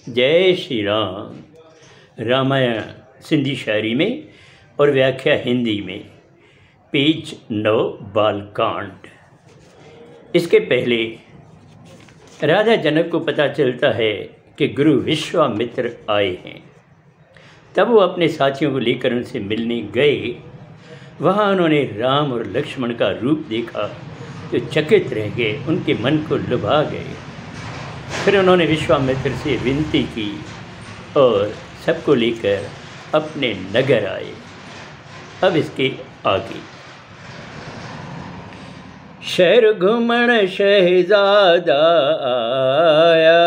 जय श्री राम। रामायण सिंधी शायरी में और व्याख्या हिंदी में, पेज 9, बालकांड। इसके पहले राजा जनक को पता चलता है कि गुरु विश्वामित्र आए हैं। तब वो अपने साथियों को लेकर उनसे मिलने गए। वहाँ उन्होंने राम और लक्ष्मण का रूप देखा तो चकित रह गए, उनके मन को लुभा गए। फिर उन्होंने विश्वामित्र से विनती की और सबको लेकर अपने नगर आए। अब इसके आगे, शहर घुमण शहजादा आया,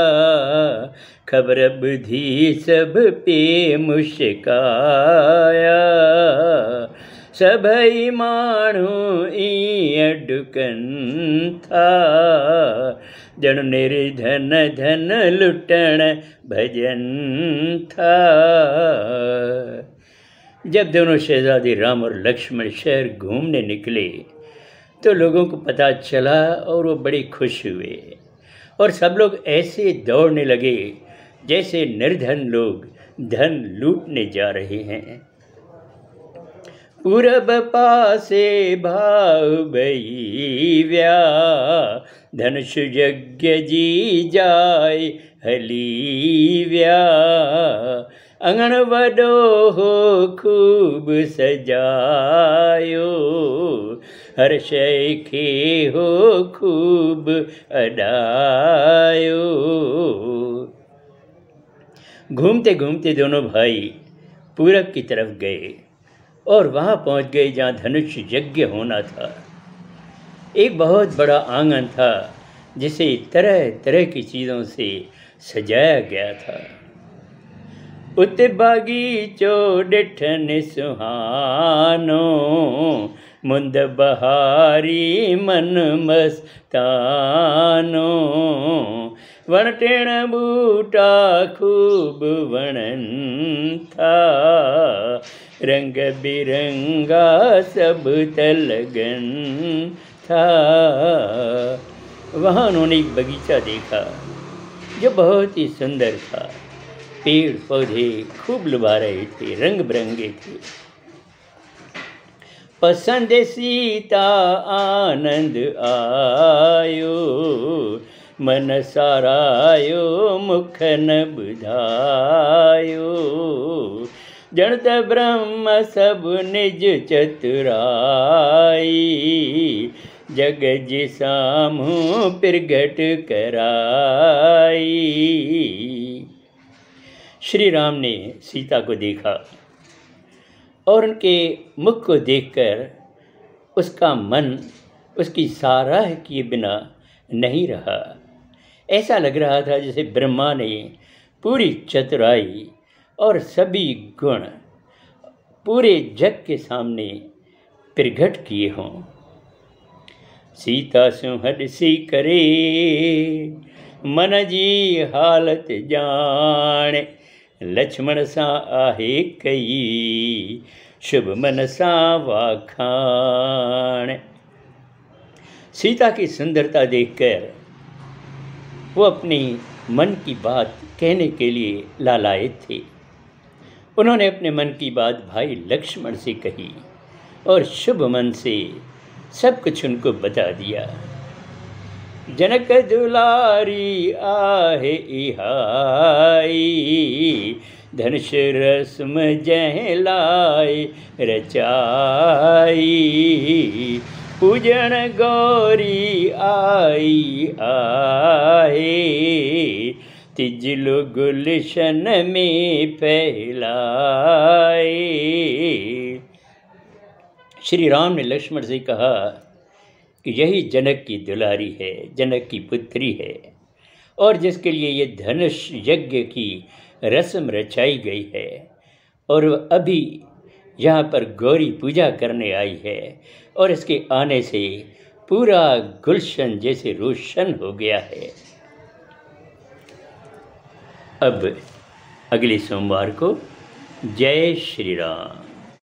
खबर बुधी सब पे मुश्काया। सभई माण्हू ईअं डुकनि था, जण निर्धन धन लुटण भजन था। जब दोनों शहजादे राम और लक्ष्मण शहर घूमने निकले तो लोगों को पता चला और वो बड़े खुश हुए और सब लोग ऐसे दौड़ने लगे जैसे निर्धन लोग धन लूटने जा रहे हैं। पूरब पासे भाव भई व्या, धनुष यज्ञ जी जाय हली व्या। अंगण वडो हो खूब सजायो, हर शय खे हो खूब अडायो। घूमते घूमते दोनों भाई पूरब की तरफ गए और वहाँ पहुँच गए जहाँ धनुष यज्ञ होना था। एक बहुत बड़ा आंगन था जिसे तरह तरह की चीज़ों से सजाया गया था। उत बागीचो डिठन सुहानो, मुंद बहारी मन मस्तानो। वण टिण बूटा खूब वणन था, रंग बिरंगा सब तलगन था। वहाँ उन्होंने एक बगीचा देखा जो बहुत ही सुंदर था। पेड़ पौधे खूब लुभा रहे थे, रंग बिरंगे थे। पसंद सीता आनंद आयो, मन सारायो मुख न बुधायो। जणत ब्रह्म सब निज चतुराई, जग जिसामु प्रगट कराई। श्री राम ने सीता को देखा और उनके मुख को देखकर उसका मन उसकी सराह किए बिना नहीं रहा। ऐसा लग रहा था जैसे ब्रह्मा ने पूरी चतुराई और सभी गुण पूरे जग के सामने प्रगट किए हों। सीता सुहड सी करे, मन जी हालत जाने। लक्ष्मण सा आहे कई, शुभ मन सा वाखाण। सीता की सुंदरता देखकर वो अपनी मन की बात कहने के लिए लालायित थे। उन्होंने अपने मन की बात भाई लक्ष्मण से कही और शुभ मन से सब कुछ उनको बता दिया। जनक दुलारी आहे इहाई, धनुष रस्म जह लाए रचाई। पूजन गौरी आई आहे, तिजलो गुलशन में फैलाए। श्री राम ने लक्ष्मण से कहा कि यही जनक की दुलारी है, जनक की पुत्री है और जिसके लिए ये धनुष यज्ञ की रस्म रचाई गई है और अभी यहाँ पर गौरी पूजा करने आई है और इसके आने से पूरा गुलशन जैसे रोशन हो गया है। अब अगले सोमवार को जय श्री राम।